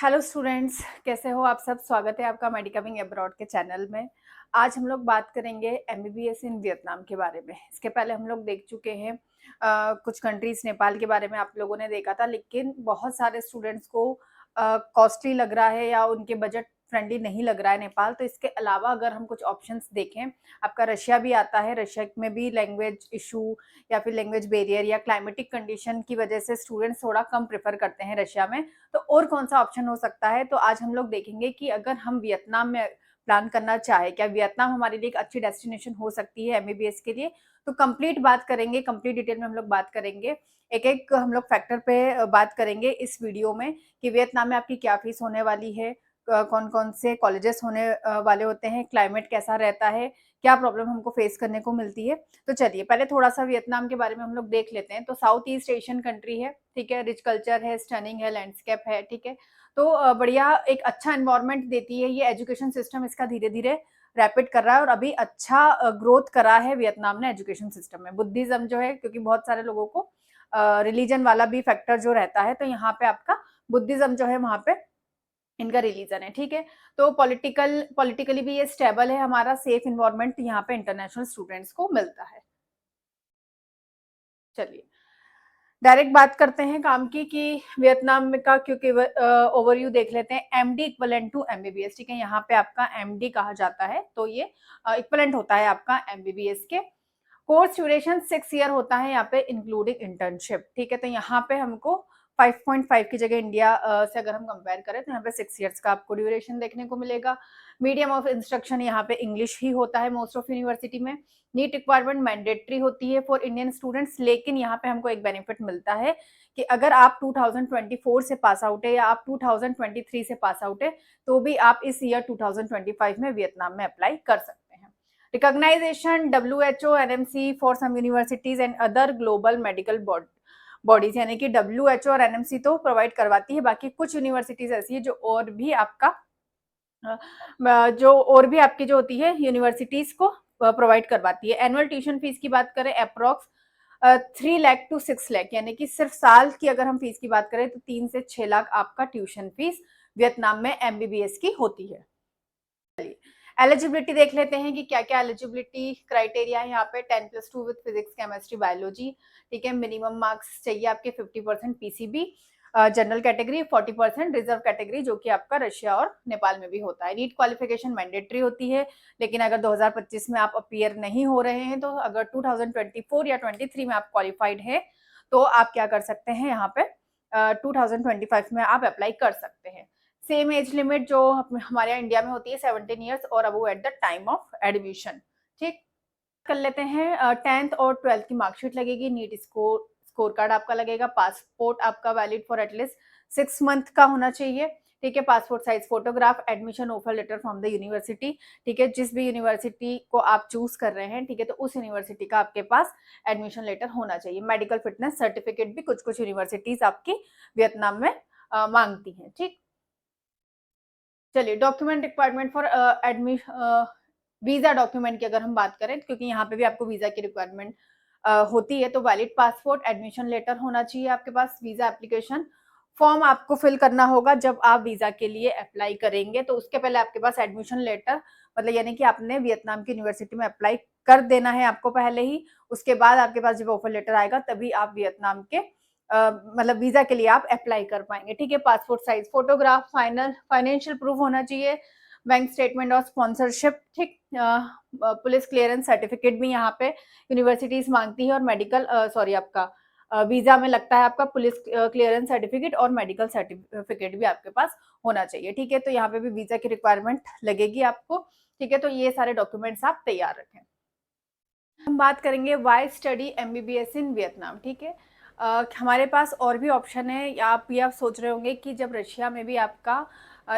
Hello students, कैसे हो आप सब। स्वागत है आपका मेडिकमिंग अब्रॉड के चैनल में। आज हम लोग बात करेंगे एमबीबीएस इन वियतनाम के बारे में। इसके पहले हम लोग देख चुके हैं कुछ कंट्रीज, नेपाल के बारे में आप लोगों ने देखा था, लेकिन बहुत सारे स्टूडेंट्स को कॉस्टली लग रहा है या उनके बजट फ्रेंडली नहीं लग रहा है नेपाल। तो इसके अलावा अगर हम कुछ ऑप्शंस देखें, आपका रशिया भी आता है। रशिया में भी लैंग्वेज इशू या फिर लैंग्वेज बैरियर या क्लाइमेटिक कंडीशन की वजह से स्टूडेंट्स थोड़ा कम प्रेफर करते हैं रशिया में। तो और कौन सा ऑप्शन हो सकता है, तो आज हम लोग देखेंगे कि अगर हम वियतनाम में प्लान करना चाहे, क्या वियतनाम हमारे लिए एक अच्छी डेस्टिनेशन हो सकती है एमबीबीएस के लिए। तो कंप्लीट बात करेंगे, कंप्लीट डिटेल में हम लोग बात करेंगे। एक एक हम लोग फैक्टर पे बात करेंगे इस वीडियो में कि वियतनाम में आपकी क्या फीस होने वाली है, कौन कौन से कॉलेजेस होने वाले होते हैं, क्लाइमेट कैसा रहता है, क्या प्रॉब्लम हमको फेस करने को मिलती है। तो चलिए पहले थोड़ा सा वियतनाम के बारे में हम लोग देख लेते हैं। तो साउथ ईस्ट एशियन कंट्री है, ठीक है। रिच कल्चर है, स्टनिंग है, लैंडस्केप है, ठीक है। तो बढ़िया एक अच्छा एनवायरनमेंट देती है ये। एजुकेशन सिस्टम इसका धीरे धीरे रैपिड कर रहा है और अभी अच्छा ग्रोथ करा है वियतनाम ने एजुकेशन सिस्टम में। बुद्धिज्म जो है, क्योंकि बहुत सारे लोगों को रिलीजन वाला भी फैक्टर जो रहता है, तो यहाँ पे आपका बुद्धिज्म जो है वहां पे इनका रिलीजन है, ठीक है। तो पॉलिटिकली भी ये स्टेबल है। हमारा सेफ इन्वायरमेंट यहाँ पे इंटरनेशनल स्टूडेंट्स को मिलता है। चलिए डायरेक्ट बात करते हैं काम की कि वियतनाम में का, क्योंकि ओवरव्यू देख लेते हैं। एमडी इक्वलेंट टू एमबीबीएस, ठीक है। यहाँ पे आपका एमडी कहा जाता है, तो ये इक्वलेंट होता है आपका एमबीबीएस के। कोर्स ड्यूरेशन 6 ईयर होता है यहाँ पे, इंक्लूडिंग इंटर्नशिप, ठीक है। तो यहाँ पे हमको 5.5 की जगह इंडिया से अगर हम कंपेयर करें तो यहाँ पे 6 ईयर्स का आपको ड्यूरेशन देखने को मिलेगा। मीडियम ऑफ इंस्ट्रक्शन यहाँ पे इंग्लिश ही होता है मोस्ट ऑफ यूनिवर्सिटी में। नीट रिक्वायरमेंट मैंडेटरी होती है फॉर इंडियन स्टूडेंट्स, लेकिन यहाँ पे हमको एक बेनिफिट मिलता है कि अगर आप 2024 से पास आउट है या आप 2023 से पास आउट है, तो भी आप इस ईयर 2025 में वियतनाम में अप्लाई कर सकते हैं। Recognisation WHO, NMC for some universities and other global medical bodies, यानी कि WHO और NMC तो प्रोवाइड करवाती है, बाकी कुछ यूनिवर्सिटीज ऐसी है जो और भी आपका आपकी जो होती है यूनिवर्सिटीज को प्रोवाइड करवाती है। एनुअल ट्यूशन फीस की बात करें अप्रोक्स 3 लाख टू 6 लाख, यानी कि सिर्फ साल की अगर हम फीस की बात करें तो 3 से 6 लाख आपका ट्यूशन फीस वियतनाम में एमबीबीएस की होती है। एलिजिबिलिटी देख लेते हैं कि क्या क्या एलिजिबिलिटी क्राइटेरिया है यहाँ पे। 10+2 विद फिजिक्स केमिस्ट्री बायोलॉजी, ठीक है। मिनिमम मार्क्स चाहिए आपके 50% PCB, general category 40%, reserve category जो कि आपका रशिया और नेपाल में भी होता है। नीट क्वालिफिकेशन मैंडेटरी होती है, लेकिन अगर 2025 में आप अपीयर नहीं हो रहे हैं, तो अगर 2024 या 23 में आप क्वालिफाइड है तो आप क्या कर सकते हैं, यहाँ पे 2025 में आप अप्लाई कर सकते हैं। सेम एज लिमिट जो हमारे यहाँ इंडिया में होती है 17 ईयर्स और above at the time of admission, ठीक। कर लेते हैं 10th और 12th की मार्कशीट लगेगी, नीट स्कोर कार्ड आपका लगेगा, पासपोर्ट आपका वैलिड फॉर एटलीस्ट 6 मंथ का होना चाहिए, ठीक है। Passport size photograph, admission offer letter from the university, ठीक है। जिस भी यूनिवर्सिटी को आप चूज कर रहे हैं, ठीक है, तो उस यूनिवर्सिटी का आपके पास एडमिशन लेटर होना चाहिए। मेडिकल फिटनेस सर्टिफिकेट भी कुछ कुछ यूनिवर्सिटीज आपकी वियतनाम में मांगती हैं, ठीक। चलिए document requirement for admission, visa document की अगर हम बात करें, क्योंकि यहाँ पे भी आपको वीजा की रिक्वायरमेंट होती है, तो वैलिड पासपोर्ट, एडमिशन लेटर होना चाहिए आपके पास। वीजा एप्लीकेशन फॉर्म आपको फिल करना होगा जब आप वीजा के लिए अप्लाई करेंगे, तो उसके पहले आपके पास एडमिशन लेटर, मतलब यानी कि आपने वियतनाम की यूनिवर्सिटी में अप्लाई कर देना है आपको पहले ही। उसके बाद आपके पास जब ऑफर लेटर आएगा तभी आप वियतनाम के मतलब वीजा के लिए आप अप्लाई कर पाएंगे, ठीक है। Passport size photograph, financial proof होना चाहिए, बैंक स्टेटमेंट और स्पॉन्सरशिप, ठीक। पुलिस क्लियरेंस सर्टिफिकेट भी यहाँ पे यूनिवर्सिटीज मांगती है, और मेडिकल आपका वीजा में लगता है आपका पुलिस क्लियरेंस सर्टिफिकेट और मेडिकल सर्टिफिकेट भी आपके पास होना चाहिए, ठीक है। तो यहाँ पे भी वीजा की रिक्वायरमेंट लगेगी आपको, ठीक है। तो ये सारे डॉक्यूमेंट्स आप तैयार रखें। हम बात करेंगे why study MBBS in Vietnam, ठीक है। हमारे पास और भी ऑप्शन है। आप ये आप सोच रहे होंगे कि जब रशिया में भी आपका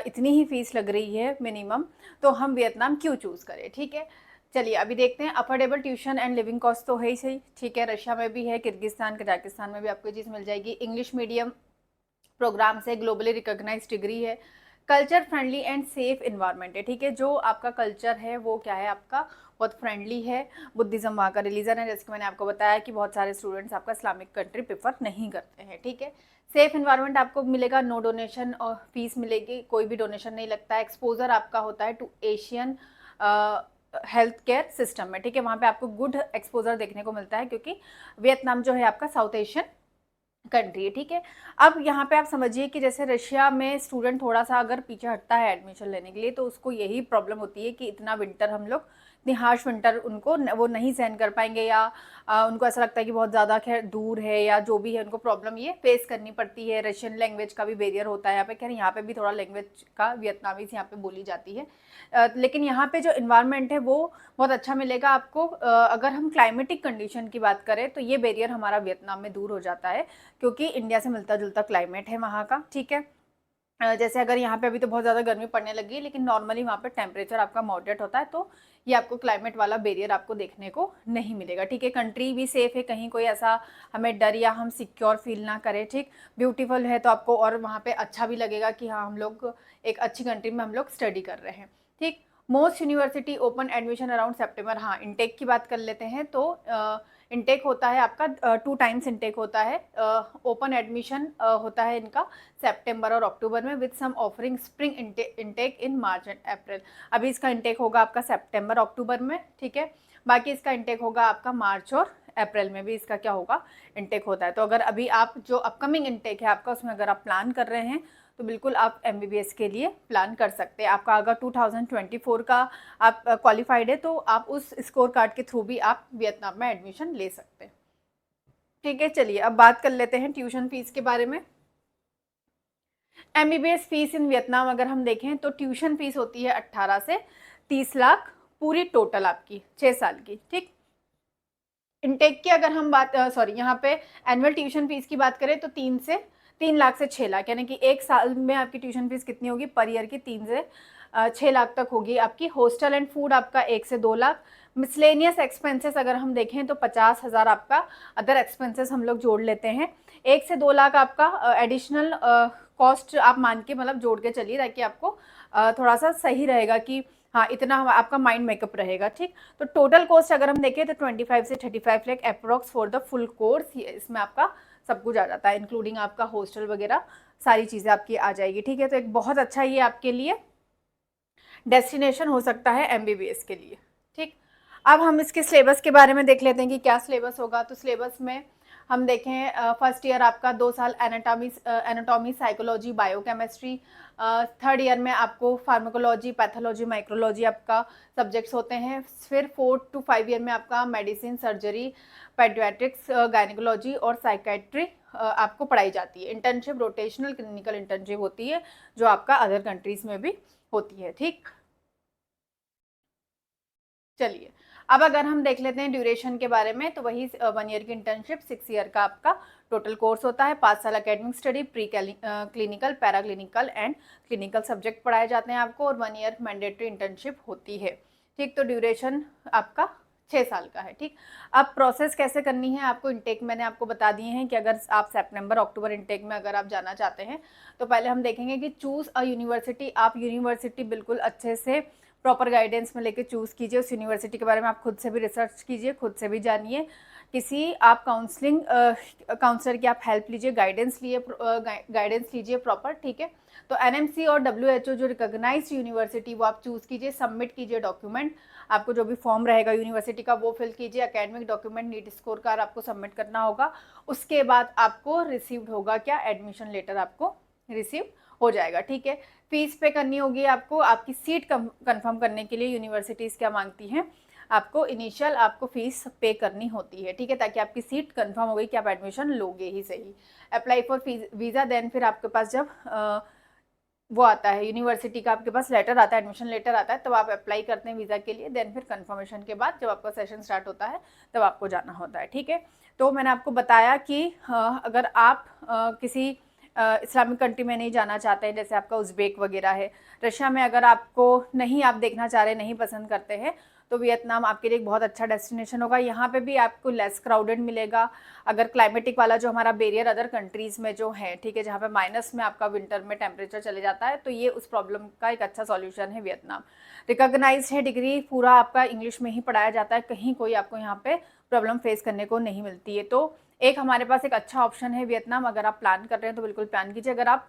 इतनी ही फीस लग रही है मिनिमम, तो हम वियतनाम क्यों चूज़ करें, ठीक है। चलिए अभी देखते हैं। Affordable tuition and living cost तो है ही सही, ठीक है। रशिया में भी है, किर्गिस्तान कजाकिस्तान में भी आपको चीज़ मिल जाएगी। इंग्लिश मीडियम प्रोग्राम से ग्लोबली रिकॉग्नाइज डिग्री है, culture friendly and safe environment है, ठीक है। जो आपका कल्चर है वो क्या है आपका, बहुत फ्रेंडली है। बुद्धिज्म वहाँ का रिलीजन है, जैसे कि मैंने आपको बताया कि बहुत सारे स्टूडेंट्स आपका इस्लामिक कंट्री प्रेफर नहीं करते हैं, ठीक है। सेफ इन्वायरमेंट आपको मिलेगा, नो डोनेशन और फीस मिलेगी, कोई भी डोनेशन नहीं लगता है। एक्सपोजर आपका होता है to Asian health care system में, ठीक है। वहाँ पे आपको गुड एक्सपोजर देखने को मिलता है, क्योंकि वियतनाम जो है आपका साउथ एशियन कंट्री है, ठीक है। अब यहाँ पे आप समझिए कि जैसे रशिया में स्टूडेंट थोड़ा सा अगर पीछे हटता है एडमिशन लेने के लिए, तो उसको यही प्रॉब्लम होती है कि इतना विंटर हम लोग, इतनी हार्श विंटर उनको वो नहीं सहन कर पाएंगे, या उनको ऐसा लगता है कि बहुत ज़्यादा खैर दूर है, या जो भी है उनको प्रॉब्लम ये फेस करनी पड़ती है। रशियन लैंग्वेज का भी बैरियर होता है यहाँ पे, खैर यहाँ पे भी थोड़ा लैंग्वेज का वियतनामीज यहाँ पे बोली जाती है, लेकिन यहाँ पे जो इन्वायरमेंट है वो बहुत अच्छा मिलेगा आपको। अगर हम क्लाइमेटिक कंडीशन की बात करें तो ये बैरियर हमारा वियतनाम में दूर हो जाता है, क्योंकि इंडिया से मिलता जुलता क्लाइमेट है वहाँ का, ठीक है। जैसे अगर यहाँ पे अभी तो बहुत ज़्यादा गर्मी पड़ने लगी है, लेकिन नॉर्मली वहाँ पे टेम्परेचर आपका मॉडरेट होता है, तो ये आपको क्लाइमेट वाला बैरियर आपको देखने को नहीं मिलेगा, ठीक है। कंट्री भी सेफ है, कहीं कोई ऐसा हमें डर या हम सिक्योर फील ना करें, ठीक। ब्यूटीफुल है तो आपको और वहाँ पे अच्छा भी लगेगा कि हाँ हम लोग एक अच्छी कंट्री में हम लोग स्टडी कर रहे हैं, ठीक। Most university open admission around September. हाँ, इनटेक की बात कर लेते हैं तो इनटेक होता है आपका 2 टाइम्स इनटेक होता है। ओपन एडमिशन होता है इनका सितंबर और अक्टूबर में, with some offering spring intake in March and April. अभी इसका इनटेक होगा आपका सितंबर अक्टूबर में, ठीक है। बाकी इसका इनटेक होगा आपका मार्च और अप्रैल में भी इसका क्या होगा, इनटेक होता है। तो अगर अभी आप जो अपकमिंग इनटेक है आपका, उसमें अगर आप प्लान कर रहे हैं तो बिल्कुल आप MBBS के लिए प्लान कर सकते हैं। आपका अगर 2024 का आप क्वालिफाइड है तो आप उस स्कोर कार्ड के थ्रू भी आप वियतनाम में एडमिशन ले सकते हैं, ठीक है। चलिए अब बात कर लेते हैं ट्यूशन फीस के बारे में। MBBS फीस इन वियतनाम अगर हम देखें तो ट्यूशन फीस होती है 18 से 30 लाख, पूरी टोटल आपकी 6 साल की, ठीक। इनटेक की अगर हम बात सॉरी यहाँ पे एनुअल ट्यूशन फीस की बात करें तो 3 लाख से 6 लाख, यानी कि एक साल में आपकी ट्यूशन फीस कितनी होगी पर ईयर की, 3 से 6 लाख तक होगी आपकी। हॉस्टल एंड फूड आपका 1 से 2 लाख। मिसलेनियस एक्सपेंसेस अगर हम देखें तो 50,000 आपका अदर एक्सपेंसेस हम लोग जोड़ लेते हैं। 1 से 2 लाख आपका एडिशनल कॉस्ट आप मान के मतलब जोड़ के चलिए, ताकि आपको थोड़ा सा सही रहेगा कि हाँ इतना आपका माइंड मेकअप रहेगा, ठीक। तो टोटल कॉस्ट अगर हम देखें तो 25 से 35 lakh approx for the full course. इसमें आपका सब कुछ आ जाता है, इंक्लूडिंग आपका हॉस्टल वगैरह सारी चीज़ें आपकी आ जाएगी, ठीक है। तो एक बहुत अच्छा ये आपके लिए डेस्टिनेशन हो सकता है MBBS के लिए, ठीक। अब हम इसके सिलेबस के बारे में देख लेते हैं कि क्या सिलेबस होगा। तो सिलेबस में हम देखें फर्स्ट ईयर आपका 2 साल anatomy psychology biochemistry. Third year में आपको फार्माकोलॉजी पैथोलॉजी माइक्रोलॉजी आपका सब्जेक्ट्स होते हैं। फिर 4 to 5 ईयर में आपका मेडिसिन सर्जरी पेडियाट्रिक्स गायनिकोलॉजी और साइकेट्री आपको पढ़ाई जाती है। इंटर्नशिप रोटेशनल क्लिनिकल इंटर्नशिप होती है, जो आपका अदर कंट्रीज में भी होती है, ठीक। चलिए अब अगर हम देख लेते हैं ड्यूरेशन के बारे में, तो वही 1 ईयर की इंटर्नशिप, 6 ईयर का आपका टोटल कोर्स होता है। 5 साल academic study, pre clinical para clinical and clinical subject पढ़ाए जाते हैं आपको, और 1 ईयर मैंडेटरी इंटर्नशिप होती है, ठीक। तो ड्यूरेशन आपका 6 साल का है, ठीक। अब प्रोसेस कैसे करनी है आपको, इनटेक मैंने आपको बता दिए हैं कि अगर आप सितंबर अक्टूबर इनटेक में अगर आप जाना चाहते हैं तो पहले हम देखेंगे कि चूज़ अ यूनिवर्सिटी। आप यूनिवर्सिटी बिल्कुल अच्छे से प्रॉपर गाइडेंस में लेके चूज़ कीजिए। उस यूनिवर्सिटी के बारे में आप खुद से भी रिसर्च कीजिए, खुद से भी जानिए। किसी आप काउंसलर की आप हेल्प लीजिए, गाइडेंस लीजिए प्रॉपर, ठीक है। तो NMC और WHO जो रिकॉग्नाइज्ड यूनिवर्सिटी वो आप चूज़ कीजिए, सबमिट कीजिए डॉक्यूमेंट। आपको जो भी फॉर्म रहेगा यूनिवर्सिटी का वो फिल कीजिए, academic document NEET score card आपको सबमिट करना होगा। उसके बाद आपको रिसीव्ड होगा क्या, एडमिशन लेटर आपको रिसीव हो जाएगा, ठीक है। फीस पे करनी होगी आपको, आपकी सीट कंफर्म करने के लिए यूनिवर्सिटीज़ क्या मांगती हैं, आपको इनिशियल आपको फीस पे करनी होती है, ठीक है, ताकि आपकी सीट कंफर्म हो गई कि आप एडमिशन लोगे ही सही। अप्लाई फॉर वीज़ा, देन फिर आपके पास जब वो आता है यूनिवर्सिटी का, आपके पास लेटर आता है, एडमिशन लेटर आता है, तब आप अप्लाई करते हैं वीज़ा के लिए। देन फिर कंफर्मेशन के बाद जब आपका सेशन स्टार्ट होता है तब आपको जाना होता है, ठीक है। तो मैंने आपको बताया कि अगर आप किसी इस्लामिक कंट्री में नहीं जाना चाहते हैं, जैसे आपका उज़्बेक वगैरह है, रशिया में अगर आपको नहीं आप देखना चाह रहे, नहीं पसंद करते हैं, तो वियतनाम आपके लिए एक बहुत अच्छा डेस्टिनेशन होगा। यहाँ पे भी आपको लेस क्राउडेड मिलेगा। अगर क्लाइमेटिक वाला जो हमारा बैरियर अदर कंट्रीज़ में जो है, ठीक है, जहाँ पे माइनस में आपका विंटर में टेम्परेचर चले जाता है, तो ये उस प्रॉब्लम का एक अच्छा सॉल्यूशन है वियतनाम। रिकॉग्नाइज्ड है डिग्री, पूरा आपका इंग्लिश में ही पढ़ाया जाता है, कहीं कोई आपको यहाँ पे प्रॉब्लम फेस करने को नहीं मिलती है। तो एक हमारे पास एक अच्छा ऑप्शन है वियतनाम। अगर आप प्लान कर रहे हैं तो बिल्कुल प्लान कीजिए। अगर आप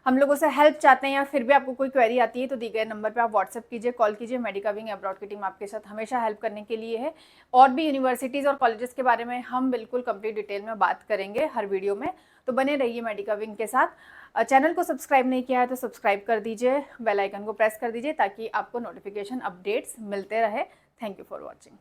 हम लोगों से हेल्प चाहते हैं या फिर भी आपको कोई क्वेरी आती है तो दिए गए नंबर पे आप व्हाट्सएप कीजिए, कॉल कीजिए। मेडिका विंग अब्रॉड की टीम आपके साथ हमेशा हेल्प करने के लिए है। और भी यूनिवर्सिटीज़ और कॉलेजेस के बारे में हम बिल्कुल कंप्लीट डिटेल में बात करेंगे हर वीडियो में, तो बने रहिए मेडिका विंग के साथ। चैनल को सब्सक्राइब नहीं किया है तो सब्सक्राइब कर दीजिए, बेल आइकन को प्रेस कर दीजिए ताकि आपको नोटिफिकेशन अपडेट्स मिलते रहे। Thank you for watching.